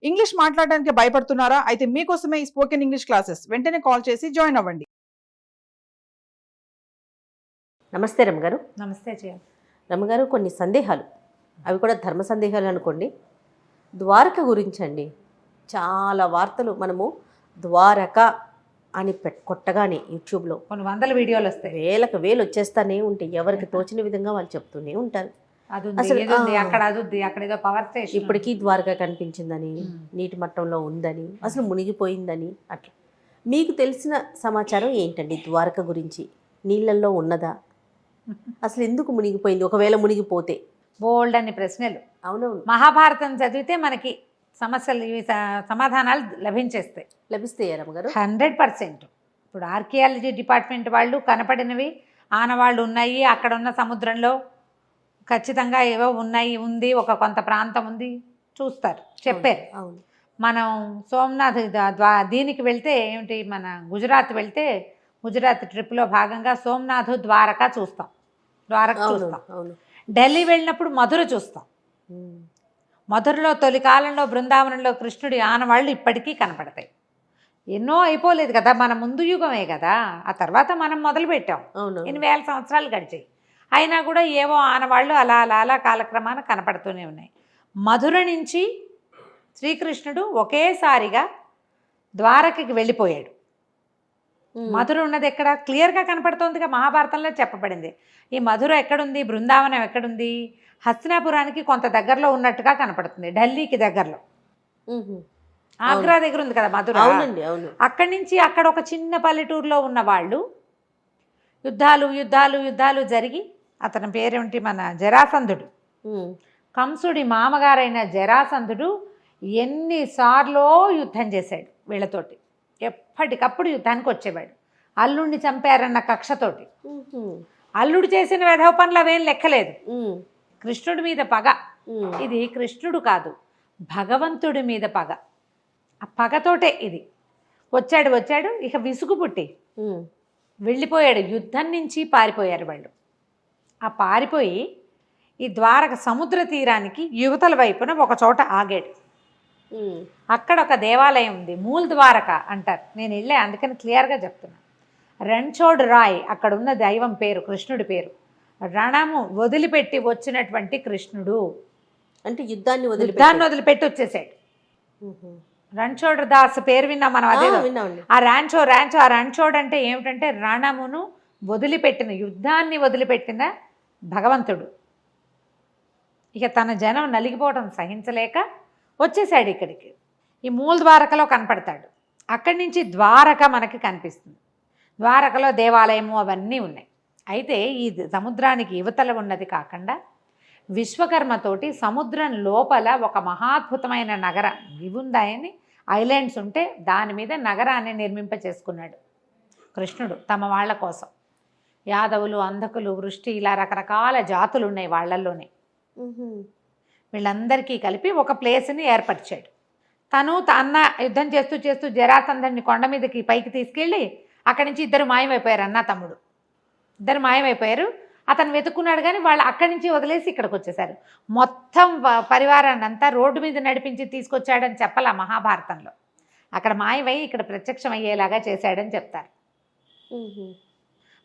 English మాట్లాడడానికి భయపడుతున్నారా? అయితే మీకోసమే ఈ స్పోకెన్ ఇంగ్లీష్ క్లాసెస్. వెంటనే కాల్ చేసి జాయిన్ అవ్వండి. నమస్తే రమ్మగారు. నమస్తే జయ. రమ్మగారు, కొన్ని సందేహాలు, అవి కూడా ధర్మ సందేహాలు అనుకోండి. ద్వారక గురించి అండి. చాలా వార్తలు మనము ద్వారక అని కొట్టగానే యూట్యూబ్లో కొన్ని వందల వీడియోలు వస్తాయి, వేలకు వేలు వచ్చేస్తానే ఉంటాయి. ఎవరికి తోచిన విధంగా వాళ్ళు చెప్తూనే ఉంటారు. అసలు అక్కడ అది అక్కడ ఏదో పవర్ స్టేషన్ ఇప్పటికీ ద్వారక కనిపించిందని, నీటి మట్టంలో ఉందని, అసలు మునిగిపోయిందని, అట్లా మీకు తెలిసిన సమాచారం ఏంటండి ద్వారక గురించి? నీళ్ళల్లో ఉన్నదా? అసలు ఎందుకు మునిగిపోయింది? ఒకవేళ మునిగిపోతే బోల్డ్ అన్ని ప్రశ్నలు. అవునవును. మహాభారతం చదివితే మనకి సమస్యలు సమాధానాలు లభిస్తాయి రమ్మగారు. 100%. ఇప్పుడు ఆర్కియాలజీ డిపార్ట్మెంట్ వాళ్ళు కనపడినవి ఆనవాళ్ళు ఉన్నాయి, అక్కడ ఉన్న సముద్రంలో ఖచ్చితంగా ఏవో ఉంది, ఒక కొంత ప్రాంతం ఉంది, చూస్తారు, చెప్పారు. మనం సోమనాథ్ దీనికి వెళ్తే ఏమిటి, మన గుజరాత్ వెళ్తే గుజరాత్ ట్రిప్లో భాగంగా సోమనాథ్ ద్వారక చూస్తాం. ఢిల్లీ వెళ్ళినప్పుడు మధుర చూస్తాం. మధురలో తొలి కాలంలో బృందావనంలో కృష్ణుడి ఆనవాళ్ళు ఇప్పటికీ కనపడతాయి. ఎన్నో అయిపోలేదు కదా, మన ముందు యుగమే కదా, ఆ తర్వాత మనం మొదలుపెట్టాం. 8,000 సంవత్సరాలు గడిచాయి, అయినా కూడా ఏవో ఆనవాళ్ళు అలా అలా అలా కాలక్రమాన కనపడుతూనే ఉన్నాయి. మధుర నుంచి శ్రీకృష్ణుడు ఒకేసారిగా ద్వారకకి వెళ్ళిపోయాడు. మధుర ఉన్నది ఎక్కడ క్లియర్గా కనపడుతోందిగా, మహాభారతంలో చెప్పబడింది. ఈ మధుర ఎక్కడుంది, బృందావనం ఎక్కడుంది? హస్తినాపురానికి కొంత దగ్గరలో ఉన్నట్టుగా కనపడుతుంది, ఢిల్లీకి దగ్గరలో. ఆగ్రా దగ్గర ఉంది కదా మధుర. అక్కడి నుంచి అక్కడ ఒక చిన్న పల్లెటూరులో ఉన్న వాళ్ళు యుద్ధాలు జరిగి, అతని పేరేమిటి, మన జరాసంధుడు, కంసుడి మామగారైన జరాసంధుడు ఎన్నిసార్లో యుద్ధం చేశాడు వీళ్ళతోటి. ఎప్పటికప్పుడు యుద్ధానికి వచ్చేవాడు, అల్లుడిని చంపారన్న కక్షతోటి. అల్లుడు చేసిన వెధవ పనులు అవేం లెక్కలేదు, కృష్ణుడి మీద పగ. ఇది కృష్ణుడు కాదు, భగవంతుడి మీద పగ. ఆ పగతోటే ఇది వచ్చాడు. ఇక విసుగు పుట్టి వెళ్ళిపోయాడు. యుద్ధం నుంచి పారిపోయారు వాళ్ళు. ఆ పారిపోయి ఈ ద్వారక సముద్ర తీరానికి యువతల వైపున ఒక చోట ఆగాడు. అక్కడ ఒక దేవాలయం ఉంది, మూల్ ద్వారక అంటారు. నేను వెళ్ళే, అందుకని క్లియర్గా చెప్తున్నా. రణ్ఛోడ్ రాయ్ అక్కడ ఉన్న దైవం పేరు, కృష్ణుడి పేరు. రణము వదిలిపెట్టి వచ్చినటువంటి కృష్ణుడు, అంటే యుద్ధాన్ని వదిలిపెట్టి వచ్చేసాడు. రణ్ఛోడ్ దాస్ పేరు విన్నాం మనం, అదే ఆ రణ్ఛోడ్ అంటే ఏమిటంటే రణమును వదిలిపెట్టిన, యుద్ధాన్ని వదిలిపెట్టిన భగవంతుడు. ఇక తన జనం నలిగిపోవడం సహించలేక వచ్చేసాడు ఇక్కడికి. ఈ మూల ద్వారకలో కనపడతాడు. అక్కడి నుంచి ద్వారక మనకి కనిపిస్తుంది. ద్వారకలో దేవాలయము అవన్నీ ఉన్నాయి. అయితే ఈ సముద్రానికి యువతల ఉన్నది కాకుండా విశ్వకర్మతోటి సముద్రం లోపల ఒక మహాద్భుతమైన నగరం ఇవుందాయని, ఐలాండ్స్ ఉంటే దాని మీద నగరాన్ని నిర్మింప చేసుకున్నాడు కృష్ణుడు తమ వాళ్ళ కోసం. యాదవులు, అంధకులు, వృష్టి, ఇలా రకరకాల జాతులు ఉన్నాయి వాళ్ళల్లోనే. వీళ్ళందరికీ కలిపి ఒక ప్లేస్ని ఏర్పరిచాడు. తను అన్న యుద్ధం చేస్తూ జరాసంధుడిని కొండ మీదకి పైకి తీసుకెళ్ళి అక్కడి నుంచి ఇద్దరు మాయమైపోయారు, అన్న తమ్ముడు ఇద్దరు మాయమైపోయారు. అతను వెతుక్కున్నాడు కానీ వాళ్ళు అక్కడి నుంచి వదిలేసి ఇక్కడికి వచ్చేసారు. మొత్తం పరివారాన్ని అంతా రోడ్డు మీద నడిపించి తీసుకొచ్చాడని చెప్పాల మహాభారతంలో. అక్కడ మాయమై ఇక్కడ ప్రత్యక్షం అయ్యేలాగా చేశాడని చెప్తారు.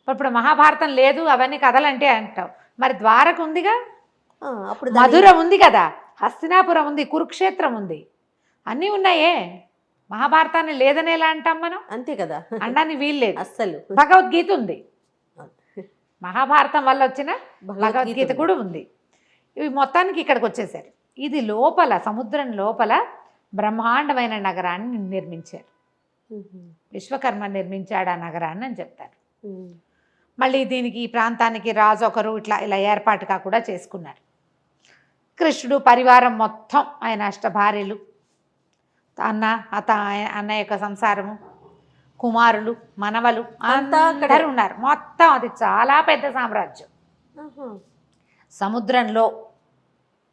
ఇప్పుడు మహాభారతం లేదు, అవన్నీ కథలంటే అంటావు. మరి ద్వారక ఉందిగా, అప్పుడు మధుర ఉంది కదా, హస్తినాపురం ఉంది, కురుక్షేత్రం ఉంది, అన్నీ ఉన్నాయే. మహాభారతాన్ని లేదని ఎలా అంటాం మనం? అంతే కదా, అనడానికి వీల్లేదు. అస్సలు భగవద్గీత ఉంది, మహాభారతం వల్ల వచ్చిన భగవద్గీత కూడా ఉంది. ఇవి మొత్తానికి ఇక్కడికి వచ్చేసారు. ఇది లోపల, సముద్రం లోపల బ్రహ్మాండమైన నగరాన్ని నిర్మించారు. విశ్వకర్మ నిర్మించాడు ఆ నగరాన్ని అని చెప్తారు. మళ్ళీ దీనికి, ఈ ప్రాంతానికి రాజు ఒకరు ఇలా ఏర్పాటుగా కూడా చేసుకున్నారు. కృష్ణుడు పరివారం మొత్తం, ఆయన అష్టభార్యలు, అన్న యొక్క సంసారము, కుమారులు, మనవలు అంతా అక్కడ ఉన్నారు. మొత్తం అది చాలా పెద్ద సామ్రాజ్యం. సముద్రంలో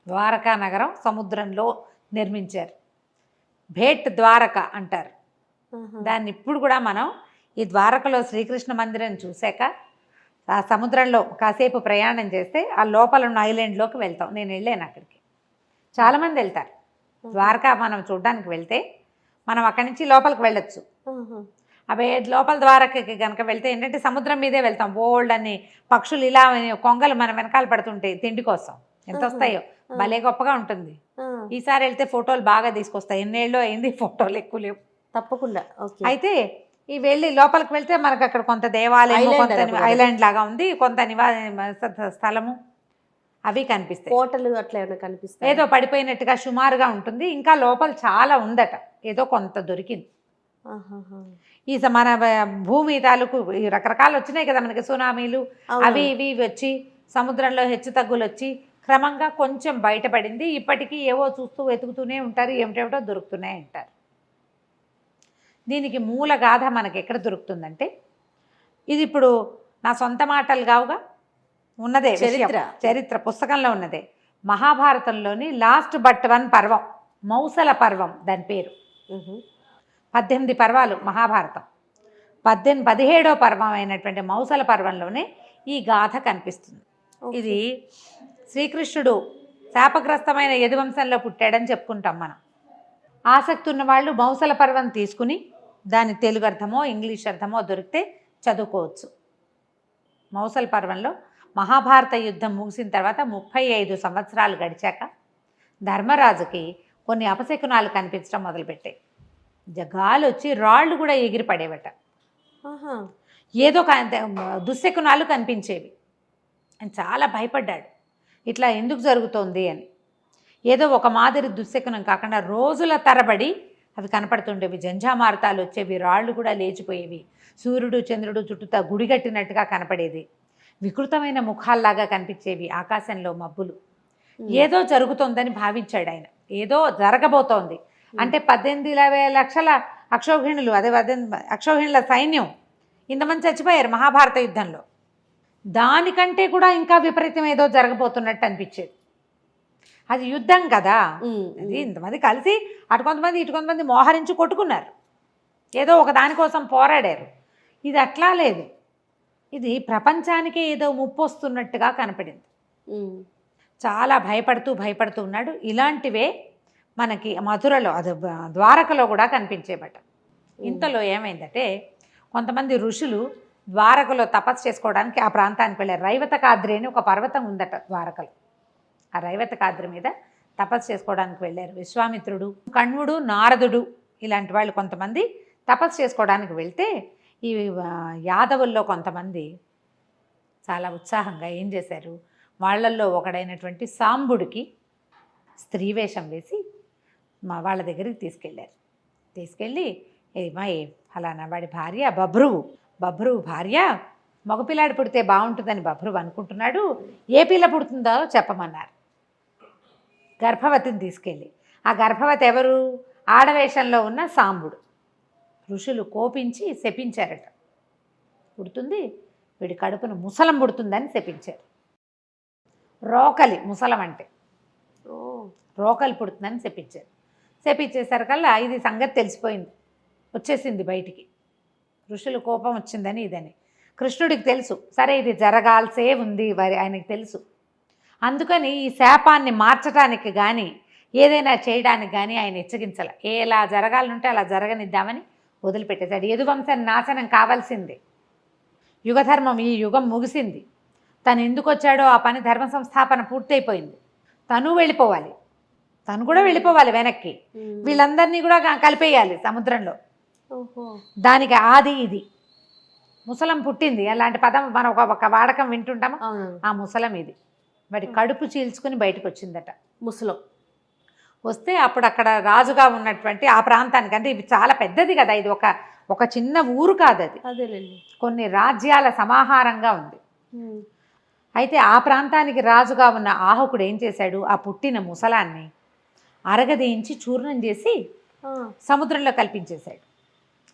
ద్వారకా నగరం సముద్రంలో నిర్మించారు. భేట్ ద్వారక అంటారు దాన్ని. ఇప్పుడు కూడా మనం ఈ ద్వారకలో శ్రీకృష్ణ మందిరం చూశాక ఆ సముద్రంలో కాసేపు ప్రయాణం చేస్తే ఆ లోపల ఉన్న ఐలాండ్లోకి వెళ్తాం. నేను వెళ్ళాను అక్కడికి, చాలామంది వెళ్తారు. ద్వారకా మనం చూడడానికి వెళ్తే మనం అక్కడి నుంచి లోపలికి వెళ్ళొచ్చు. ఆహా. అవే లోపల ద్వారకకి కనుక వెళ్తే ఏంటంటే సముద్రం మీదే వెళ్తాం. బోల్డ్ అని పక్షులు ఇలా కొంగలు మన వెనకాల పడుతుంటాయి తిండి కోసం. ఎంత వస్తాయో, భలే గొప్పగా ఉంటుంది. ఆ, ఈసారి వెళ్తే ఫోటోలు బాగా తీసుకొస్తాయి. ఎన్నేళ్ళు అయింది, ఫోటోలు ఎక్కువ లేవు. తప్పకుండా. ఓకే. అయితే ఈ వెళ్ళి లోపలికి వెళ్తే మనకు అక్కడ కొంత దేవాలయం, ఐలాండ్ కొంత అనుకుంటా. ఐలాండ్ లాగా ఉంది, కొంత స్థలము అవి కనిపిస్తాయి. కోటలు అట్లా ఏమైనా కనిపిస్తాయి? ఏదో పడిపోయినట్టుగా సుమారుగా ఉంటుంది. ఇంకా లోపల చాలా ఉందట, ఏదో కొంత దొరికింది. ఈ మన భూమి తాలూకు ఈ రకరకాలు వచ్చినాయి కదా మనకి, సునామీలు అవి ఇవి వచ్చి సముద్రంలో హెచ్చు తగ్గులు వచ్చి క్రమంగా కొంచెం బయటపడింది. ఇప్పటికీ ఏవో చూస్తూ వెతుకుతూనే ఉంటారు, ఏమిటేమిటో దొరుకుతూనే ఉంటారు. దీనికి మూల గాథ మనకి ఎక్కడ దొరుకుతుందంటే, ఇది ఇప్పుడు నా సొంత మాటలు కావుగా, ఉన్నదే చరిత్ర పుస్తకంలో ఉన్నదే. మహాభారతంలోని లాస్ట్ బట్ వన్ పర్వం, మౌసల పర్వం దాని పేరు. 18 పర్వాలు మహాభారతం. 17వ పర్వం అయినటువంటి మౌసల పర్వంలోనే ఈ గాథ కనిపిస్తుంది. ఇది శ్రీకృష్ణుడు శాపగ్రస్తమైన యదువంశంలో పుట్టాడని చెప్పుకుంటాం మనం. ఆసక్తి ఉన్న వాళ్ళు మౌసల పర్వం తీసుకుని దాని తెలుగు అర్థమో ఇంగ్లీష్ అర్థమో దొరికితే చదువుకోవచ్చు. మౌసల పర్వంలో మహాభారత యుద్ధం ముగిసిన తర్వాత 35 సంవత్సరాలు గడిచాక ధర్మరాజుకి కొన్ని అపశకునాలు కనిపించడం మొదలుపెట్టాయి. గాలి వచ్చి రాళ్ళు కూడా ఎగిరి పడేవట. ఏదో దుశ్శకునాలు కనిపించేవి. ఆయన చాలా భయపడ్డాడు, ఇట్లా ఎందుకు జరుగుతోంది అని. ఏదో ఒక మాదిరి దుశ్శకునం కాకుండా రోజుల తరబడి అవి కనపడుతుండేవి. జంఝామారుతాలు వచ్చేవి, రాళ్ళు కూడా లేచిపోయేవి, సూర్యుడు చంద్రుడు చుట్టూతా గుడిగట్టినట్టుగా కనపడేది, వికృతమైన ముఖాల్లాగా కనిపించేవి, ఆకాశంలో మబ్బులు. ఏదో జరుగుతోందని భావించాడు ఆయన. ఏదో జరగబోతోంది అంటే 18 లక్షల అక్షౌహిణులు, అదే 18 అక్షౌహిణుల సైన్యం ఇంతమంది చచ్చిపోయారు మహాభారత యుద్ధంలో. దానికంటే కూడా ఇంకా విపరీతం ఏదో జరగబోతున్నట్టు అనిపించేది. అది యుద్ధం కదా, అది ఇంతమంది కలిసి అటు కొంతమంది ఇటు కొంతమంది మోహరించి కొట్టుకున్నారు, ఏదో ఒక దానికోసం పోరాడారు. ఇది అట్లా లేదు, ఇది ప్రపంచానికే ఏదో ముప్పు వస్తున్నట్టుగా కనపడింది. చాలా భయపడుతూ ఉన్నాడు. ఇలాంటివే మనకి మధురలో, అది ద్వారకలో కూడా కనిపించేబట. ఇంతలో ఏమైందంటే, కొంతమంది ఋషులు ద్వారకలో తపస్సు చేసుకోవడానికి ఆ ప్రాంతానికి వెళ్ళారు. రైవతకాద్రి అని ఒక పర్వతం ఉందట ద్వారకలో. ఆ రైవతకాద్రి మీద తపస్సు చేసుకోవడానికి వెళ్ళారు. విశ్వామిత్రుడు, కణ్వుడు, నారదుడు ఇలాంటి వాళ్ళు కొంతమంది తపస్సు చేసుకోవడానికి వెళ్తే, ఈ యాదవుల్లో కొంతమంది చాలా ఉత్సాహంగా ఏం చేశారు, వాళ్ళల్లో ఒకడైనటువంటి సాంబుడికి స్త్రీ వేషం వేసి వాళ్ళ దగ్గరికి తీసుకెళ్ళి ఫలానా వాడి భార్య బభ్రువు భార్య మగపిల్లాడు పుడితే బాగుంటుందని బభ్రువు అనుకుంటున్నాడు, ఏ పిల్ల పుడుతుందో చెప్పమన్నారు. గర్భవతిని తీసుకెళ్ళి, ఆ గర్భవతి ఎవరు, ఆడవేషంలో ఉన్న సాంబుడు. ఋషులు కోపించి శపించారట, పుడుతుంది వీడి కడుపును ముసలం పుడుతుందని శపించారు. రోకలి, ముసలం అంటే రోకలి పుడుతుందని శపించారు. శపించేసరికల్లా ఇది సంగతి తెలిసిపోయింది, వచ్చేసింది బయటికి. ఋషులు కోపం వచ్చిందని ఇదని కృష్ణుడికి తెలుసు. సరే ఇది జరగాల్సే ఉంది, ఆయనకి తెలుసు. అందుకని ఈ శాపాన్ని మార్చడానికి కానీ ఏదైనా చేయడానికి కానీ ఆయన హెచ్చరించాల. ఎలా జరగాలంటే అలా జరగనిద్దామని వదిలిపెట్టేశాడు. యదువంశం నాశనం కావాల్సిందే, యుగధర్మం ఈ యుగం ముగిసింది. తను ఎందుకు వచ్చాడో ఆ పని, ధర్మ సంస్థాపన పూర్తయిపోయింది. తను వెళ్ళిపోవాలి, తను కూడా వెళ్ళిపోవాలి వెనక్కి, వీళ్ళందరినీ కూడా కలిపేయాలి సముద్రంలో. దానికి ఆది ఇది ముసలం పుట్టింది. అలాంటి పదం మనం ఒక వాడకం వింటుంటాము, ఆ ముసలం ఇది. వాడి కడుపు చీల్చుకుని బయటకు వచ్చిందట ముసలం. వస్తే అప్పుడు అక్కడ రాజుగా ఉన్నటువంటి ఆ ప్రాంతానికి, అంటే ఇది చాలా పెద్దది కదా, ఇది ఒక చిన్న ఊరు కాదు, అది కొన్ని రాజ్యాల సమాహారంగా ఉంది. అయితే ఆ ప్రాంతానికి రాజుగా ఉన్న ఆహకుడు ఏం చేశాడు, ఆ పుట్టిన ముసలాన్ని అరగదీయించి చూర్ణం చేసి సముద్రంలో కల్పించేశాడు.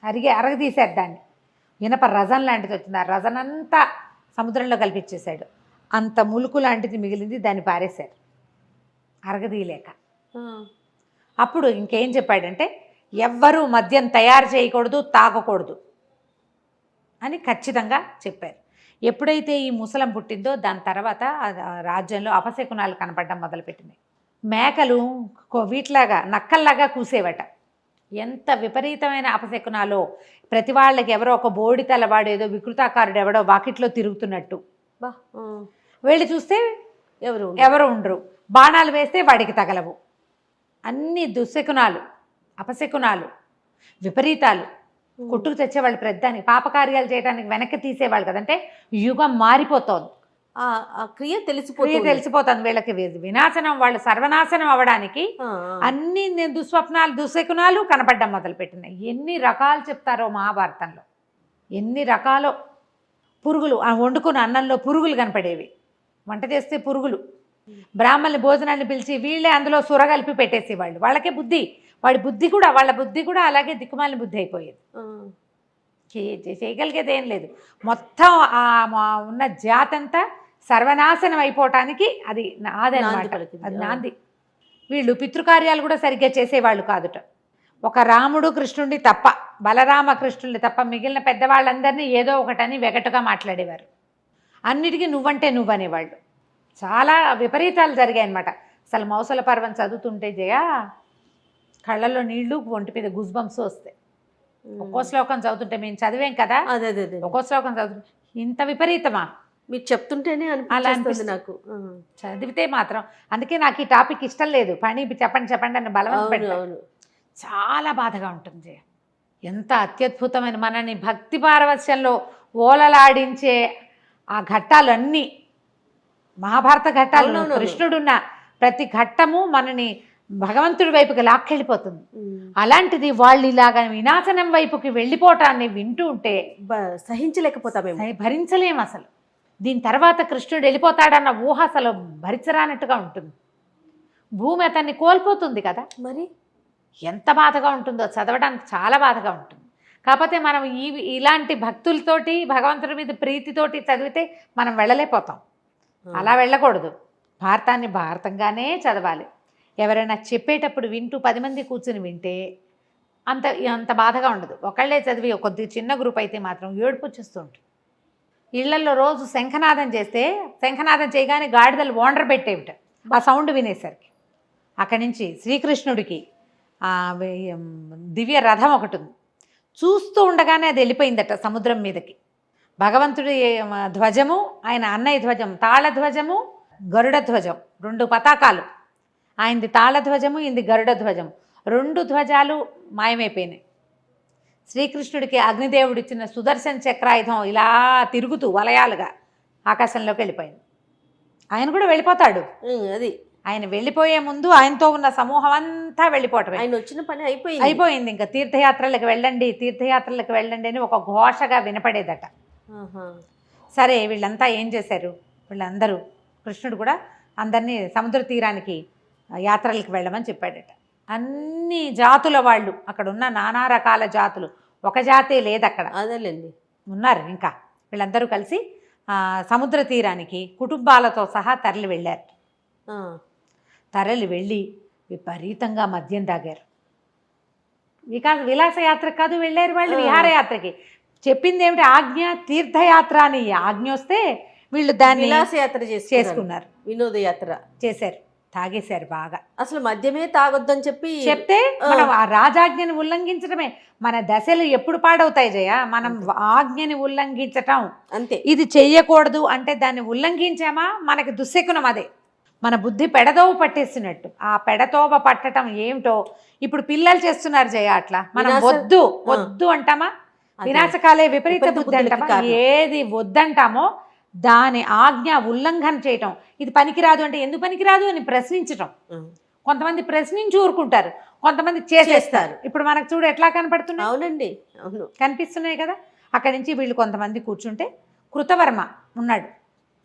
అరగదీశాడు దాన్ని. ఇనప రజన్ లాంటిది వచ్చింది, ఆ రజన్ అంతా సముద్రంలో కల్పించేశాడు. అంత ములుకు లాంటిది మిగిలింది, దాన్ని పారేశారు అరగదీయలేక. అప్పుడు ఇంకేం చెప్పాడంటే, ఎవ్వరూ మద్యం తయారు చేయకూడదు, తాగకూడదు అని ఖచ్చితంగా చెప్పారు. ఎప్పుడైతే ఈ ముసలం పుట్టిందో దాని తర్వాత రాజ్యంలో అపశకునాలు కనపడడం మొదలుపెట్టినాయి. మేకలు వీటిలాగా నక్కల్లాగా కూసేవట. ఎంత విపరీతమైన అపశకునాలో. ప్రతి వాళ్ళకి ఎవరో ఒక బోడి తలవాడు ఏదో వికృతాకారుడు ఎవడో వాకిట్లో తిరుగుతున్నట్టు. బా వెళ్ళి చూస్తే ఎవరు ఉండరు. బాణాలు వేస్తే వాడికి తగలవు. అన్ని దుశ్శకునాలు, అపశకునాలు, విపరీతాలు కొట్టుకు తెచ్చేవాళ్ళు. ప్రతిదానికి పాపకార్యాలు చేయడానికి వెనక్కి తీసేవాళ్ళు కదంటే యుగం మారిపోతోంది. ఆ క్రియ తెలిసిపోతుంది వీళ్ళకి. వినాశనం, వాళ్ళు సర్వనాశనం అవ్వడానికి అన్ని దుస్వప్నాలు, దుశ్శకునాలు కనపడ్డం మొదలుపెట్టినాయి. ఎన్ని రకాలు చెప్తారో మహాభారతంలో, ఎన్ని రకాలో. పురుగులు, వండుకున్న అన్నంలో పురుగులు కనపడేవి, వంట చేస్తే పురుగులు. బ్రాహ్మణులు భోజనాన్ని పిలిచి వీళ్ళే అందులో సురగలిపి పెట్టేసేవాళ్ళు. వాళ్ళకే బుద్ధి, వాళ్ళ బుద్ధి కూడా అలాగే దిక్కుమాలిన బుద్ధి అయిపోయేది. చేయగలిగేది ఏం లేదు. మొత్తం ఉన్న జాతంతా సర్వనాశనం అయిపోవటానికి అది నాదనమాట. అది నాంది. వీళ్ళు పితృకార్యాలు కూడా సరిగ్గా చేసేవాళ్ళు కాదుట. ఒక రాముడు కృష్ణుడిని తప్ప, బలరామ కృష్ణుడిని తప్ప మిగిలిన పెద్దవాళ్ళందరినీ ఏదో ఒకటని వెగటుగా మాట్లాడేవారు. అన్నిటికీ నువ్వంటే నువ్వనేవాళ్ళు. చాలా విపరీతాలు జరిగాయి అన్నమాట. అసలు మౌసల పర్వం చదువుతుంటే జయ కళ్ళల్లో నీళ్లు, ఒంటి మీద గుజ్బంస్ వస్తాయి. ఒక్కో శ్లోకం చదువుతుంటే, మేము చదివేం కదా, ఒక్కో శ్లోకం చదువుతుంటే ఇంత విపరీతమా మీరు చెప్తుంటేనే అలా అనిపిస్తుంది నాకు. చదివితే మాత్రం. అందుకే నాకు ఈ టాపిక్ ఇష్టం లేదు. పని చెప్పండి అని బలవంతం పెట్టాను. చాలా బాధగా ఉంటుంది జయ. ఎంత అత్యద్భుతమైన మనని భక్తి పారవస్యంలో ఓలలాడించే ఆ ఘట్టాలన్నీ, మహాభారత ఘట్టాలు. కృష్ణుడున్న ప్రతి ఘట్టము మనని భగవంతుడి వైపుకి లాక్కెళ్ళిపోతుంది. అలాంటిది వాళ్ళు ఇలాగ వినాశనం వైపుకి వెళ్ళిపోవటాన్ని వింటూ ఉంటే సహించలేకపోతామేమో, భరించలేము అసలు. దీని తర్వాత కృష్ణుడు వెళ్ళిపోతాడన్న ఊహ అసలు భరించరానట్టుగా ఉంటుంది. భూమి అతన్ని కోల్పోతుంది కదా, మరి ఎంత బాధగా ఉంటుందో చదవడానికి. చాలా బాధగా ఉంటుంది. కాకపోతే మనం ఇలాంటి భక్తులతోటి, భగవంతుడి మీద ప్రీతితోటి చదివితే మనం వెళ్ళలేకపోతాం. అలా వెళ్ళకూడదు. భారతాన్ని భారతంగానే చదవాలి. ఎవరైనా చెప్పేటప్పుడు వింటూ 10 మంది కూర్చుని వింటే అంత బాధగా ఉండదు. ఒకళ్ళే చదివి కొద్ది చిన్న గ్రూప్ అయితే మాత్రం ఏడుపు వచ్చేస్తూ ఉంటుంది. ఇళ్లలో రోజు శంఖనాదం చేస్తే, శంఖనాదం చేయగానే గాడిదలు ఓండర్ పెట్టేవిట ఆ సౌండ్ వినేసరికి. అక్కడి నుంచి శ్రీకృష్ణుడికి దివ్య రథం ఒకటి ఉంది. చూస్తూ ఉండగానే అది వెళ్ళిపోయిందట సముద్రం మీదకి. భగవంతుడి ధ్వజము, ఆయన అన్నయ్య ధ్వజం, తాళధ్వజము, గరుడ ధ్వజం, 2 పతాకాలు. ఆయనది తాళధ్వజము, ఈయనది గరుడ ధ్వజం. 2 ధ్వజాలు మాయమైపోయినాయి. శ్రీకృష్ణుడికి అగ్నిదేవుడు ఇచ్చిన సుదర్శన చక్రాయుధం ఇలా తిరుగుతూ వలయాలుగా ఆకాశంలోకి వెళ్ళిపోయింది. ఆయన కూడా వెళ్ళిపోతాడు. అది ఆయన వెళ్ళిపోయే ముందు ఆయనతో ఉన్న సమూహం అంతా వెళ్ళిపోవటమే. ఆయన వచ్చిన పని అయిపోయింది. ఇంకా తీర్థయాత్రలకు వెళ్ళండి అని ఒక ఘోషగా వినపడేదట. సరే, వీళ్ళంతా ఏం చేశారు? వీళ్ళందరూ, కృష్ణుడు కూడా అందరినీ సముద్ర తీరానికి యాత్రలకు వెళ్ళమని చెప్పాడట. అన్ని జాతుల వాళ్ళు అక్కడ ఉన్న, నానా రకాల జాతులు, ఒక జాతే లేదు అక్కడ, అదేలేండి, ఉన్నారు. ఇంకా వీళ్ళందరూ కలిసి సముద్ర తీరానికి కుటుంబాలతో సహా తరలి వెళ్ళారు. తరలి వెళ్ళి విపరీతంగా మద్యం తాగారు. విలాసయాత్ర కాదు వెళ్ళారు వాళ్ళు, విహారయాత్రకి. చెప్పింది ఏమిటి? ఆజ్ఞ, తీర్థయాత్ర అని ఆజ్ఞ వస్తే వీళ్ళు దాన్ని విలాసయాత్ర చేసుకున్నారు, వినోదయాత్ర చేశారు, తాగేశారు బాగా. అసలు మద్యమే తాగొద్దని చెప్తే మనం ఆ రాజాజ్ఞని ఉల్లంఘించడమే. మన దశలు ఎప్పుడు పాడవుతాయి జయ? మనం ఆజ్ఞని ఉల్లంఘించటం అంతే. ఇది చెయ్యకూడదు అంటే దాన్ని ఉల్లంఘించామా మనకి దుశ్శకునం. అదే మన బుద్ధి పెడదోవ పట్టేసినట్టు. ఆ పెడతోవ పట్టడం ఏమిటో ఇప్పుడు పిల్లలు చేస్తున్నారు జయ. అట్లా మనం వద్దు అంటామా? వినాశకాలే విపరీత బుద్ధి అంటామా? ఏది వద్దంటామో దాని ఆజ్ఞ ఉల్లంఘన చేయటం. ఇది పనికిరాదు అంటే ఎందుకు పనికిరాదు అని ప్రశ్నించటం. కొంతమంది ప్రశ్నించి ఊరుకుంటారు, కొంతమంది చేసేస్తారు. ఇప్పుడు మనకు చూడు ఎట్లా కనపడుతున్నాయి. అవునండి, అవును, కనిపిస్తున్నాయి కదా. అక్కడి నుంచి వీళ్ళు కొంతమంది కూర్చుంటే కృతవర్మ ఉన్నాడు.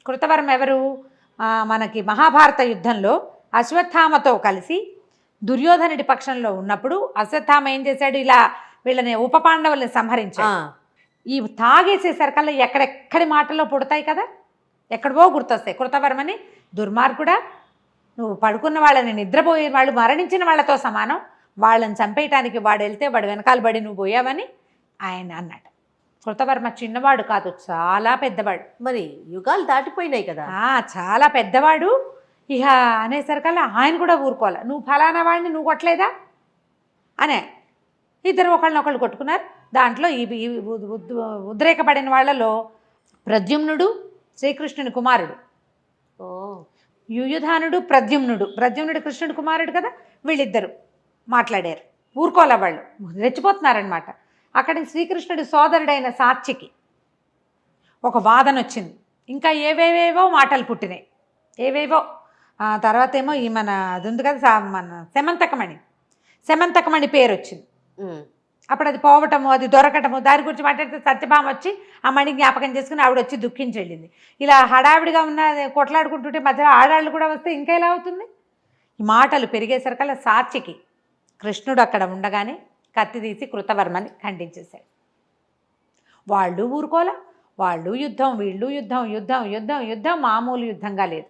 కృతవర్మ ఎవరు? మనకి మహాభారత యుద్ధంలో అశ్వత్థామతో కలిసి దుర్యోధనుడి పక్షంలో ఉన్నప్పుడు అశ్వత్థామ ఏం చేశాడు? ఇలా వీళ్ళని ఉప పాండవుల్ని సంహరించాడు. ఈ తాగేసేసరికల్లా ఎక్కడెక్కడి మాటల్లో పుడతాయి కదా, ఎక్కడవో గుర్తొస్తాయి. కృతవర్మని దుర్మార్గుడా, నువ్వు పడుకున్న వాళ్ళని, నిద్రపోయే వాళ్ళు, మరణించిన వాళ్ళతో సమానం, వాళ్ళని చంపేయటానికి వాడు వెళ్తే వాడు వెనకాల పడి నువ్వు పోయావని ఆయన అన్నాడు. కృతవర్మ చిన్నవాడు కాదు, చాలా పెద్దవాడు. మరి యుగాలు దాటిపోయినాయి కదా. చాలా పెద్దవాడు. ఇక అనేసరికల్లా ఆయన కూడా ఊరుకోవాలి, నువ్వు ఫలానా వాడిని నువ్వు కొట్టలేదా అనే. ఇద్దరు ఒకళ్ళనొకళ్ళు కొట్టుకున్నారు. దాంట్లో ఈ ఉద్రేకపడిన వాళ్ళలో ప్రద్యుమ్నుడు శ్రీకృష్ణుని కుమారుడు, ఓ యుయుధానుడు ప్రద్యుమ్నుడు కృష్ణుడి కుమారుడు కదా, వీళ్ళిద్దరు మాట్లాడారు. ఊరుకోలే వాళ్ళు, రెచ్చిపోతున్నారనమాట. అక్కడి శ్రీకృష్ణుడి సోదరుడైన సాత్యకి ఒక వాదన వచ్చింది. ఇంకా ఏవేవేవో మాటలు పుట్టినాయి, ఏవేవో. తర్వాత ఏమో ఈ మన అది ఉంది కదా మన సెమంతకమణి పేరు వచ్చింది. అప్పుడు అది పోవటము, అది దొరకటము, దాని గురించి మాట్లాడితే సత్యభామ వచ్చి ఆ మణి జ్ఞాపకం చేసుకుని ఆవిడ వచ్చి దుఃఖించి వెళ్ళింది. ఇలా హడావిడిగా ఉన్న కొట్లాడుకుంటుంటే మధ్యలో ఆడాళ్ళు కూడా వస్తే ఇంకా ఎలా అవుతుంది? ఈ మాటలు పెరిగేసరికల్లా సాత్యకి కృష్ణుడు అక్కడ ఉండగానే కత్తి తీసి కృతవర్మని ఖండించేశాడు. వాళ్ళు ఊరుకోలే, వాళ్ళు యుద్ధం, వీళ్ళు యుద్ధం, యుద్ధం యుద్ధం యుద్ధం మామూలు యుద్ధంగా లేదు.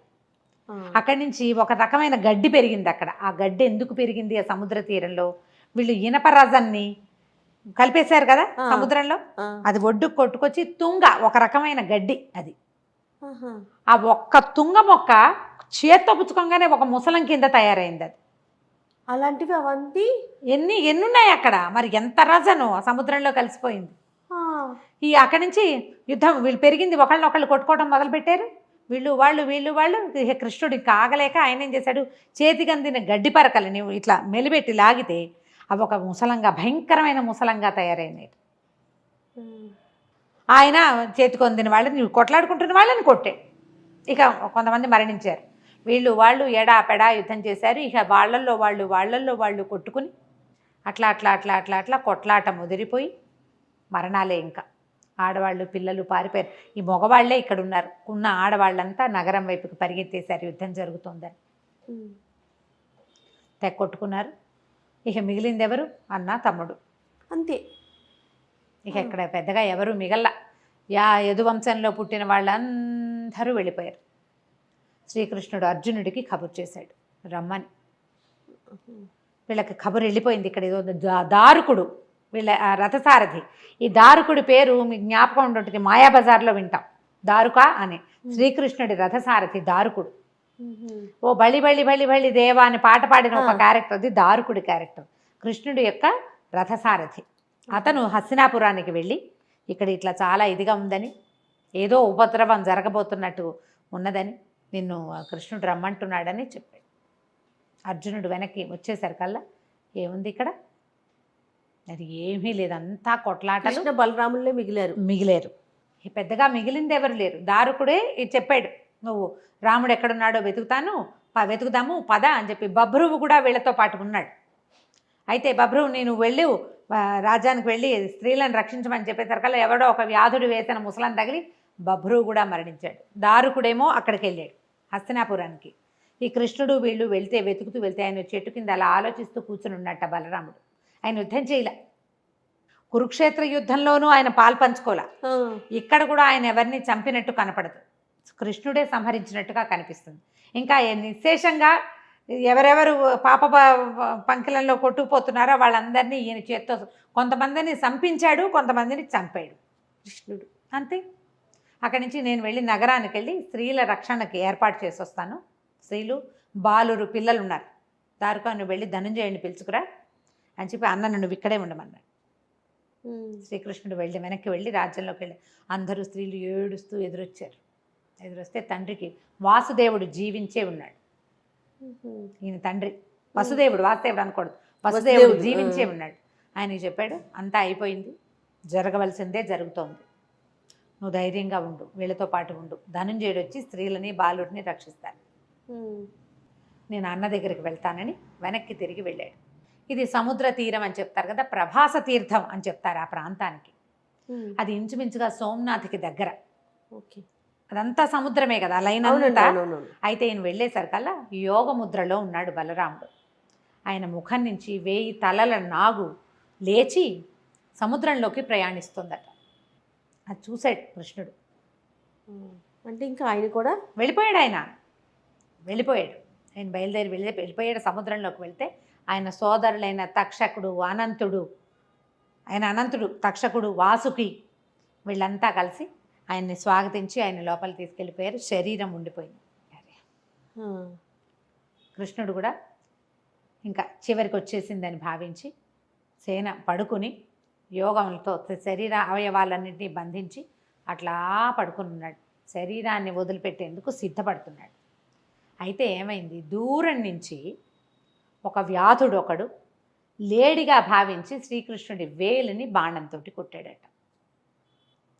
అక్కడి నుంచి ఒక రకమైన గడ్డి పెరిగింది అక్కడ. ఆ గడ్డి ఎందుకు పెరిగింది? ఆ సముద్ర తీరంలో వీళ్ళు ఇనప రజాన్ని కలిపేశారు కదా సముద్రంలో, అది ఒడ్డుకు కొట్టుకొచ్చి తుంగ, ఒక రకమైన గడ్డి అది. ఆ ఒక్క తుంగ మొక్క చేత్తో పుచ్చుకోగానే ఒక ముసలం కింద తయారైంది అది. అలాంటివి అవన్నీ ఎన్నున్నాయి అక్కడ. మరి ఎంత రజను ఆ సముద్రంలో కలిసిపోయింది. ఈ అక్కడి నుంచి యుద్ధం వీళ్ళు పెరిగింది, ఒకళ్ళనొకళ్ళు కొట్టుకోవడం మొదలుపెట్టారు. వీళ్ళు ఇక కృష్ణుడు ఇంకా ఆగలేక ఆయన ఏం చేశాడు, చేతికి అందిన గడ్డి పరకలని ఇట్లా మెలిపెట్టి లాగితే అవి ఒక ముసలంగా, భయంకరమైన ముసలంగా తయారైనాయి. ఆయన చేతికి అందిన వాళ్ళని, కొట్లాడుకుంటున్న వాళ్ళని కొట్టే. ఇక కొంతమంది మరణించారు. వాళ్ళు ఎడాపెడా యుద్ధం చేశారు. ఇక వాళ్ళల్లో వాళ్ళు కొట్టుకుని అట్లా కొట్లాట ముదిరిపోయి మరణాలే. ఇంకా ఆడవాళ్ళు పిల్లలు పారిపోయారు. ఈ మగవాళ్లే ఇక్కడ ఉన్నారు. ఉన్న ఆడవాళ్ళంతా నగరం వైపుకి పరిగెత్తేశారు యుద్ధం జరుగుతోందని. కొట్టుకున్నారు. ఇక మిగిలింది ఎవరు? అన్న తమ్ముడు, అంతే. ఇక ఇక్కడ పెద్దగా ఎవరు మిగల్ల. యదువంశంలో పుట్టిన వాళ్ళందరూ వెళ్ళిపోయారు. శ్రీకృష్ణుడు అర్జునుడికి కబురు చేశాడు రమ్మని. వీళ్ళకి కబురు వెళ్ళిపోయింది. ఇక్కడ ఏదో దారుకుడు, వీళ్ళ రథసారథి. ఈ దారుకుడి పేరు మీకు జ్ఞాపకం ఉంటుంది, మాయాబజార్లో వింటాం, దారుక అని. శ్రీకృష్ణుడి రథసారథి దారుకుడు. ఓ బళి బళి బళి బళి దేవా అని పాట పాడిన ఒక క్యారెక్టర్, అది దారుకుడి క్యారెక్టర్, కృష్ణుడి యొక్క రథసారథి. అతను హస్తినాపురానికి వెళ్ళి ఇక్కడ ఇట్లా చాలా ఇదిగా ఉందని, ఏదో ఉపద్రవం జరగబోతున్నట్టు ఉన్నదని, నిన్ను కృష్ణుడు రమ్మంటున్నాడని చెప్పాడు. అర్జునుడు వెనక్కి వచ్చేసరికల్లా ఏముంది ఇక్కడ? అది ఏమీ లేదు, అంతా కొట్లాటలు. బలరాములే మిగిలారు. పెద్దగా మిగిలింది ఎవరు లేరు. దారుకుడే చెప్పాడు, నువ్వు రాముడు ఎక్కడున్నాడో వెతుకుదాము పద అని చెప్పి. బభ్రువు కూడా వీళ్ళతో పాటు ఉన్నాడు. అయితే బభ్రువు, నేను వెళ్ళు రాజ్యానికి వెళ్ళి స్త్రీలను రక్షించమని చెప్పేసరికల్లా ఎవడో ఒక వ్యాధుడు వేసిన ముసలం తగిలి బభ్రువు కూడా మరణించాడు. దారుకుడేమో అక్కడికి వెళ్ళాడు హస్తినాపురానికి. ఈ కృష్ణుడు వీళ్ళు వెతుకుతూ వెళ్తే ఆయన చెట్టు కింద అలా ఆలోచిస్తూ కూర్చుని ఉన్నట్ట బలరాముడు. ఆయన యుద్ధం చేయలే. కురుక్షేత్ర యుద్ధంలోనూ ఆయన పాల్పంచుకోలే. ఇక్కడ కూడా ఆయన ఎవరిని చంపినట్టు కనపడదు, కృష్ణుడే సంహరించినట్టుగా కనిపిస్తుంది. ఇంకా నిశేషంగా ఎవరెవరు పాప పంకిలంలో కొట్టుకుపోతున్నారో వాళ్ళందరినీ ఈయన చేత్తో కొంతమందిని సంపించాడు, కొంతమందిని చంపాడు కృష్ణుడు, అంతే. అక్కడి నుంచి నేను వెళ్ళి నగరానికి వెళ్ళి స్త్రీల రక్షణకి ఏర్పాటు చేసి వస్తాను. స్త్రీలు బాలురు పిల్లలు ఉన్నారు. దారుకా నువ్వు వెళ్ళి ధనుంజయుడిని పిలుచుకురా అని చెప్పి అన్న నువ్వు ఇక్కడే ఉండమన్నాడు. శ్రీకృష్ణుడు వెనక్కి వెళ్ళి రాజ్యంలోకి వెళ్ళి అందరూ స్త్రీలు ఏడుస్తూ ఎదురొస్తే తండ్రికి వాసుదేవుడు జీవించే ఉన్నాడు. ఈయన తండ్రి వాసుదేవుడు అనకూడదు, వసుదేవుడు జీవించే ఉన్నాడు. ఆయన చెప్పాడు, అంతా అయిపోయింది, జరగవలసిందే జరుగుతోంది, నువ్వు ధైర్యంగా ఉండు, వీళ్ళతో పాటు ఉండు. ధనుంజయుడు వచ్చి స్త్రీలని బాలుడిని రక్షిస్తాడు, నేను అన్న దగ్గరికి వెళ్తానని వెనక్కి తిరిగి వెళ్ళాడు. ఇది సముద్ర తీరం అని చెప్తారు కదా, ప్రభాస తీర్థం అని చెప్తారు ఆ ప్రాంతానికి. అది ఇంచుమించుగా సోమనాథ్కి దగ్గర. అదంతా సముద్రమే కదా లైన్ అంతా. అయితే ఈయన వెళ్ళేసరికల్లా యోగ ముద్రలో ఉన్నాడు బలరాముడు. ఆయన ముఖం నుంచి 1000 తలల నాగు లేచి సముద్రంలోకి ప్రయాణిస్తుందట. అది చూశాడు కృష్ణుడు. అంటే ఇంకా ఆయన కూడా వెళ్ళిపోయాడు. ఆయన బయలుదేరి వెళ్ళిపోయాడు. సముద్రంలోకి వెళ్తే ఆయన సోదరులైన తక్షకుడు, అనంతుడు, తక్షకుడు, వాసుకి వీళ్ళంతా కలిసి ఆయన్ని స్వాగతించి ఆయన లోపల తీసుకెళ్ళిపోయారు. శరీరం ఉండిపోయింది. కృష్ణుడు కూడా ఇంకా చివరికి వచ్చేసిందని భావించి సేన పడుకుని యోగంతో శరీర అవయవాలన్నింటినీ బంధించి అట్లా పడుకుని ఉన్నాడు. శరీరాన్ని వదిలిపెట్టేందుకు సిద్ధపడుతున్నాడు. అయితే ఏమైంది, దూరం నుంచి ఒక వ్యాధుడు ఒకడు లేడిగా భావించి శ్రీకృష్ణుడి వేలిని బాణంతో కొట్టాడట.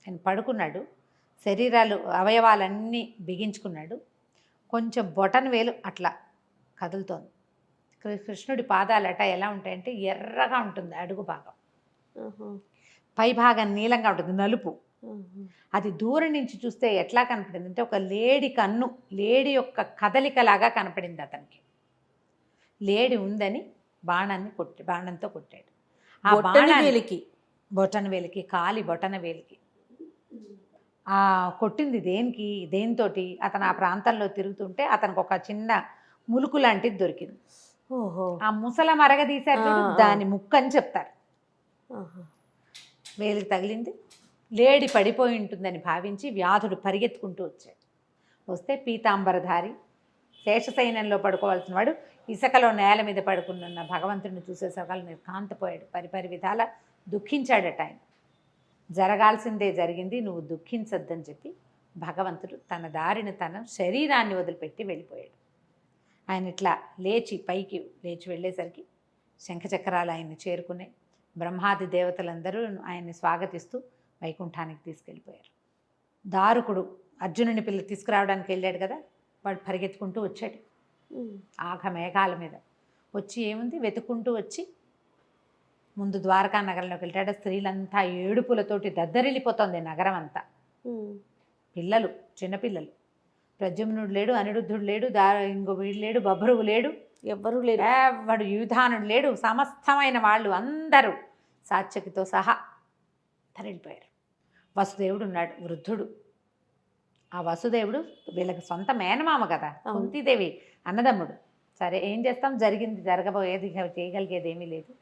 ఆయన పడుకున్నాడు, శరీరాలు అవయవాలన్నీ బిగించుకున్నాడు, కొంచెం బొటన వేలు అట్లా కదులుతోంది. కృష్ణుడి పాదాలట ఎలా ఉంటాయంటే ఎర్రగా ఉంటుంది అడుగు భాగం, పై భాగం నీలంగా ఉంటుంది, నలుపు. అది దూరం నుంచి చూస్తే ఎట్లా కనపడింది అంటే ఒక లేడి కన్ను, లేడి యొక్క కదలికలాగా కనపడింది అతనికి. లేడి ఉందని బాణంతో కొట్టాడు. ఆ బాణానికి బొటన వేలికి, కాలి బొటన వేలికి. ఆ కొట్టింది దేనితోటి అతను ఆ ప్రాంతంలో తిరుగుతుంటే అతనికి ఒక చిన్న ములుకు లాంటిది దొరికింది. ఓహో, ఆ ముసల మరగదీశారు చూడు, దాని ముక్కు అని చెప్తారు. వేలికి తగిలింది. లేడి పడిపోయి ఉంటుందని భావించి వ్యాధుడు పరిగెత్తుకుంటూ వచ్చాడు. వస్తే పీతాంబరధారి శేషశయనంలో పడుకోవాల్సిన వాడు ఇసుకలో నేల మీద పడుకున్న భగవంతుడిని చూసే సకాలు నిర్కాంతపోయాడు. పరిపరి విధాల దుఃఖించాడట. ఆయన జరగాల్సిందే జరిగింది, నువ్వు దుఃఖించొద్దని చెప్పి భగవంతుడు తన దారిని తన శరీరాన్ని వదిలిపెట్టి వెళ్ళిపోయాడు. ఆయన ఇట్లా పైకి లేచి వెళ్ళేసరికి శంఖచక్రాలు ఆయన్ని చేరుకున్నాయి. బ్రహ్మాది దేవతలందరూ ఆయన్ని స్వాగతిస్తూ వైకుంఠానికి తీసుకెళ్ళిపోయారు. దారుకుడు అర్జునుని పిల్ల తీసుకురావడానికి వెళ్ళాడు కదా, వాడు పరిగెత్తుకుంటూ వచ్చాడు ఆఘ మేఘాల మీద. వచ్చి ఏముంది వెతుక్కుంటూ వచ్చి ముందు ద్వారకా నగరంలోకి వెళ్ళాడు. స్త్రీలంతా ఏడుపులతోటి దద్దరిల్లిపోతుంది నగరం అంతా. పిల్లలు, చిన్నపిల్లలు, ప్రద్యుమ్నుడు లేడు, అనిరుద్ధుడు లేడు, ఇంకో వీడు లేడు, బభ్రువు లేడు, ఎవ్వరూ లేరు, వాడు యూధానుడు లేడు, సమస్తమైన వాళ్ళు అందరూ సాత్యకితో సహా తరలిపోయారు. వసుదేవుడు ఉన్నాడు, వృద్ధుడు. ఆ వసుదేవుడు వీళ్ళకి సొంత మేనమామ కదా, కుంతీదేవి అన్నదమ్ముడు. సరే ఏం చేస్తాం, జరిగింది జరగబోయేది, చేయగలిగేది ఏమీ లేదు,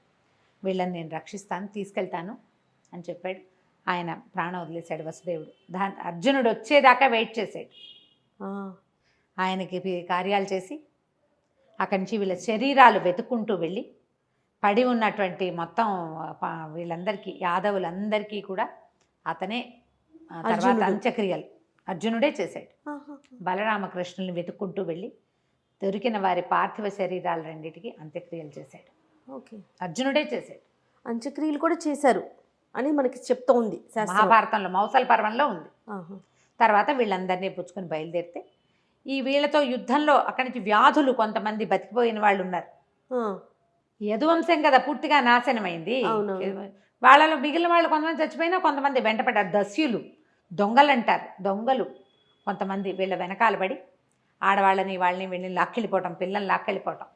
వీళ్ళని నేను రక్షిస్తాను, తీసుకెళ్తాను అని చెప్పాడు. ఆయన ప్రాణం వదిలేశాడు వసుదేవుడు. అర్జునుడు వచ్చేదాకా వెయిట్ చేశాడు. ఆయనకి కార్యాలు చేసి అక్కడి నుంచి వీళ్ళ శరీరాలు వెతుక్కుంటూ వెళ్ళి పడి ఉన్నటువంటి మొత్తం వీళ్ళందరికీ, యాదవులందరికీ కూడా అతనే తర్వాత అంత్యక్రియలు అర్జునుడే చేశాడు. బలరామకృష్ణుల్ని వెతుక్కుంటూ వెళ్ళి దొరికిన వారి పార్థివ శరీరాలు రెండింటికి అంత్యక్రియలు చేశాడు. ఓకే, అర్జునుడే చేశాడు. అంత్యక్రియలు కూడా చేశారు అని మనకి చెప్తూ ఉంది మహాభారతంలో, మౌసల పర్వంలో ఉంది. తర్వాత వీళ్ళందరినీ పుచ్చుకొని బయలుదేరితే ఈ వీళ్ళతో యుద్ధంలో అక్కడి నుంచి వ్యాధులు కొంతమంది బతికిపోయిన వాళ్ళు ఉన్నారు. యదువంశం కదా పూర్తిగా నాశనమైంది. వాళ్ళలో మిగిలిన వాళ్ళు కొంతమంది చచ్చిపోయినా కొంతమంది వెంటపడ్డారు. దస్యులు, దొంగలు అంటారు, దొంగలు కొంతమంది వీళ్ళ వెనకాల పడి ఆడవాళ్ళని వాళ్ళని వీళ్ళని లాక్కెళ్ళిపోవటం, పిల్లల్ని లాక్కెళ్ళిపోవటం,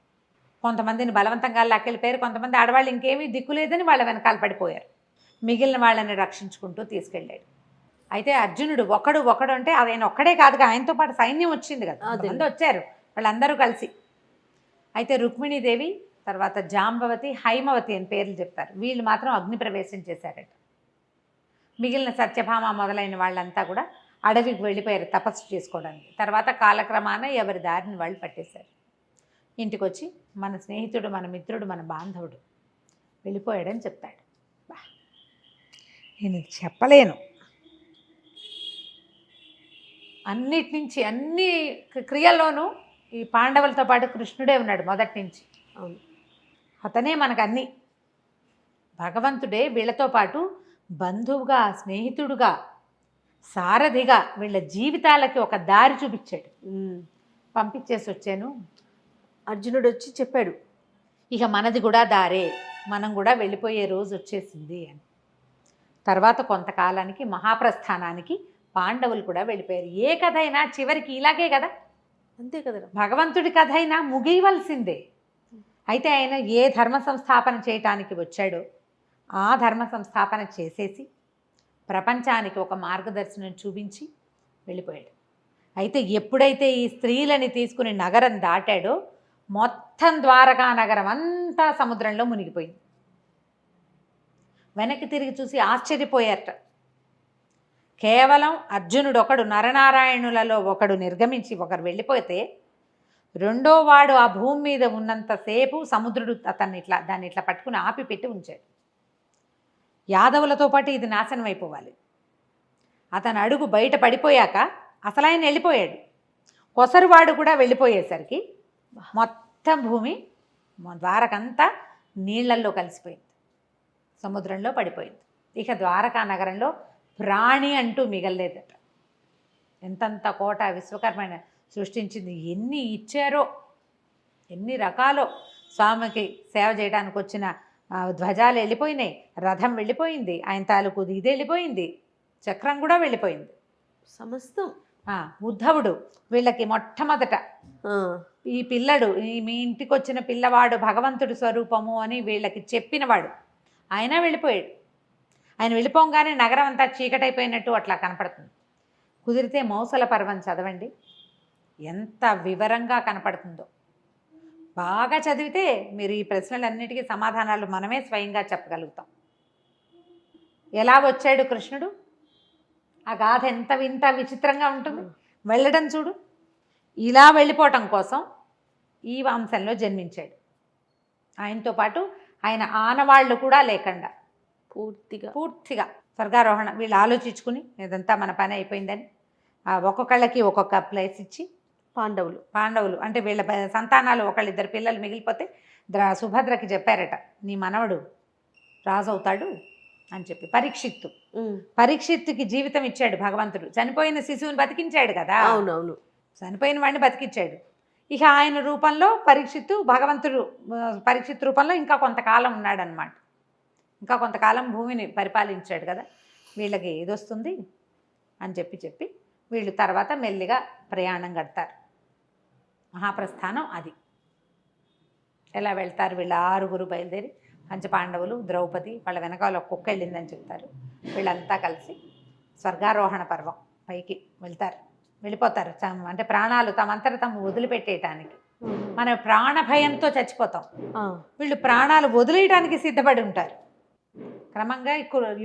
కొంతమందిని బలవంతంగా లాక్కెళ్ళిపోయారు. కొంతమంది ఆడవాళ్ళు ఇంకేమీ దిక్కులేదని వాళ్ళ వెనకాల పడిపోయారు. మిగిలిన వాళ్ళని రక్షించుకుంటూ తీసుకెళ్ళాడు. అయితే అర్జునుడు ఒకడు అంటే ఆయన ఒక్కడే కాదుగా, ఆయనతో పాటు సైన్యం వచ్చింది కదా, అందరూ వచ్చారు వాళ్ళందరూ కలిసి. అయితే రుక్మిణీదేవి, తర్వాత జాంబవతి, హైమవతి అని పేర్లు చెప్తారు. వీళ్ళు మాత్రం అగ్ని ప్రవేశం చేశారట. మిగిలిన సత్యభామ మొదలైన వాళ్ళంతా కూడా అడవికి వెళ్ళిపోయారు తపస్సు చేసుకోవడానికి. తర్వాత కాలక్రమాన ఎవరి దారిని వాళ్ళు పట్టేశారు. ఇంటికి వచ్చి మన స్నేహితుడు, మన మిత్రుడు, మన బాంధవుడు వెళ్ళిపోయాడని చెప్తాడు. నేను చెప్పలేను. అన్నిటి నుంచి, అన్ని క్రియల్లోనూ ఈ పాండవులతో పాటు కృష్ణుడే ఉన్నాడు మొదటి నుంచి. అతనే మనకు అన్నీ. భగవంతుడే వీళ్ళతో పాటు బంధువుగా, స్నేహితుడుగా, సారథిగా వీళ్ళ జీవితాలకి ఒక దారి చూపించాడు. పంపించేసి వచ్చాను. అర్జునుడు వచ్చి చెప్పాడు, ఇక మనది కూడా దారే, మనం కూడా వెళ్ళిపోయే రోజు వచ్చేసింది అని. తర్వాత కొంతకాలానికి మహాప్రస్థానానికి పాండవులు కూడా వెళ్ళిపోయారు. ఏ కథ అయినా చివరికి ఇలాగే కదా, అంతే కదా, భగవంతుడి కథ అయినా ముగియవలసిందే. అయితే ఆయన ఏ ధర్మ సంస్థాపన చేయటానికి వచ్చాడో ఆ ధర్మ సంస్థాపన చేసేసి ప్రపంచానికి ఒక మార్గదర్శనం చూపించి వెళ్ళిపోయాడు. అయితే ఎప్పుడైతే ఈ స్త్రీలని తీసుకుని నగరం దాటాడో మొత్తం ద్వారకా నగరం అంతా సముద్రంలో మునిగిపోయింది. వెనక్కి తిరిగి చూసి ఆశ్చర్యపోయారట. కేవలం అర్జునుడు ఒకడు, నరనారాయణులలో ఒకడు నిర్గమించి ఒకరు వెళ్ళిపోతే రెండో వాడు ఆ భూమి మీద ఉన్నంతసేపు సముద్రుడు దాన్ని ఇట్లా పట్టుకుని ఆపి పెట్టి ఉంచాడు. యాదవులతో పాటు ఇది నాశనం అయిపోవాలి. అతను అడుగు బయట పడిపోయాక అసలు ఆయన వెళ్ళిపోయాడు. కొసరువాడు కూడా వెళ్ళిపోయేసరికి మొత్తం భూమి ద్వారకంతా నీళ్లల్లో కలిసిపోయింది, సముద్రంలో పడిపోయింది. ఇక ద్వారకా నగరంలో ప్రాణి అంటూ మిగలలేదట. ఎంతంత కోట విశ్వకర్మ సృష్టించింది, ఎన్ని ఇచ్చారో, ఎన్ని రకాలో. స్వామికి సేవ చేయడానికి వచ్చిన ధ్వజాలు వెళ్ళిపోయినాయి, రథం వెళ్ళిపోయింది, ఆయన తాలూకు ఇది వెళ్ళిపోయింది, చక్రం కూడా వెళ్ళిపోయింది, సమస్తం. ఉద్ధవుడు వీళ్ళకి మొట్టమొదట ఈ పిల్లడు, మీ ఇంటికి వచ్చిన పిల్లవాడు భగవంతుడి స్వరూపము అని వీళ్ళకి చెప్పినవాడు, ఆయన వెళ్ళిపోయాడు. ఆయన వెళ్ళిపోగానే నగరం అంతా చీకటైపోయినట్టు అట్లా కనపడుతుంది. కుదిరితే మౌసల పర్వం చదవండి, ఎంత వివరంగా కనపడుతుందో. బాగా చదివితే మీరు ఈ ప్రశ్నలన్నిటికీ సమాధానాలు మనమే స్వయంగా చెప్పగలుగుతాం. ఎలా వచ్చాడు కృష్ణుడు, ఆ గాథ ఎంత వింత విచిత్రంగా ఉంటుంది. వెళ్ళడం చూడు, ఇలా వెళ్ళిపోవటం కోసం ఈ వంశంలో జన్మించాడు. ఆయనతో పాటు ఆయన ఆనవాళ్ళు కూడా లేకుండా పూర్తిగా స్వర్గారోహణ. వీళ్ళు ఆలోచించుకుని ఇదంతా మన పని అయిపోయిందని ఒక్కొక్కళ్ళకి ఒక్కొక్క ప్లేస్ ఇచ్చి పాండవులు అంటే వీళ్ళ సంతానాలు ఒకళ్ళిద్దరు పిల్లలు మిగిలిపోతే సుభద్రకి చెప్పారట, నీ మనవడు రాజు అవుతాడు అని చెప్పి. పరీక్షిత్తుకి జీవితం ఇచ్చాడు భగవంతుడు. చనిపోయిన శిశువుని బతికించాడు కదా. అవునవును, చనిపోయిన వాడిని బతికించాడు. ఇక ఆయన రూపంలో పరీక్షిత్ రూపంలో ఇంకా కొంతకాలం ఉన్నాడనమాట. ఇంకా కొంతకాలం భూమిని పరిపాలించాడు కదా, వీళ్ళకి ఏదొస్తుంది అని చెప్పి వీళ్ళు తర్వాత మెల్లిగా ప్రయాణం కడతారు. మహాప్రస్థానం అది. ఎలా వెళ్తారు వీళ్ళ 6 బయలుదేరి, పంచపాండవులు, ద్రౌపది, వాళ్ళ వెనకాల కుక్క వెళ్ళిందని చెప్తారు. వీళ్ళంతా కలిసి స్వర్గారోహణ పర్వం పైకి వెళ్ళిపోతారు. అంటే ప్రాణాలు తమంతట తాము వదిలిపెట్టేయటానికి. మన ప్రాణ భయంతో చచ్చిపోతాం, వీళ్ళు ప్రాణాలు వదిలేయడానికి సిద్ధపడి ఉంటారు. క్రమంగా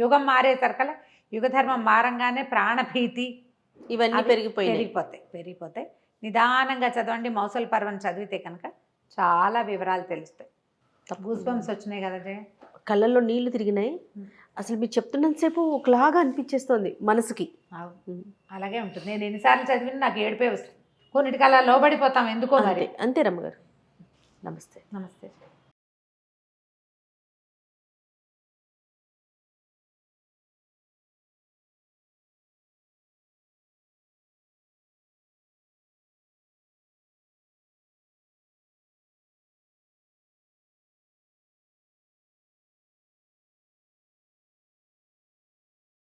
యుగం మారేసరికల్లా, యుగధర్మం మారంగానే ప్రాణభీతి ఇవన్నీ పెరిగిపోతాయి. నిదానంగా చదవండి. మౌసల పర్వం చదివితే కనుక చాలా వివరాలు తెలుస్తాయి. గూస్బంప్స్ వచ్చినాయి కదా, కళ్ళల్లో నీళ్లు తిరిగినాయి. అసలు మీరు చెప్తున్నంతసేపు ఒకలాగా అనిపించేస్తుంది మనసుకి. అలాగే ఉంటుంది. నేను ఎన్నిసార్లు చదివినా నాకు ఏడిపే వస్తుంది. కొన్నిటికి అలా లోబడిపోతాం ఎందుకో మరి. అంతే రమ్మగారు. నమస్తే.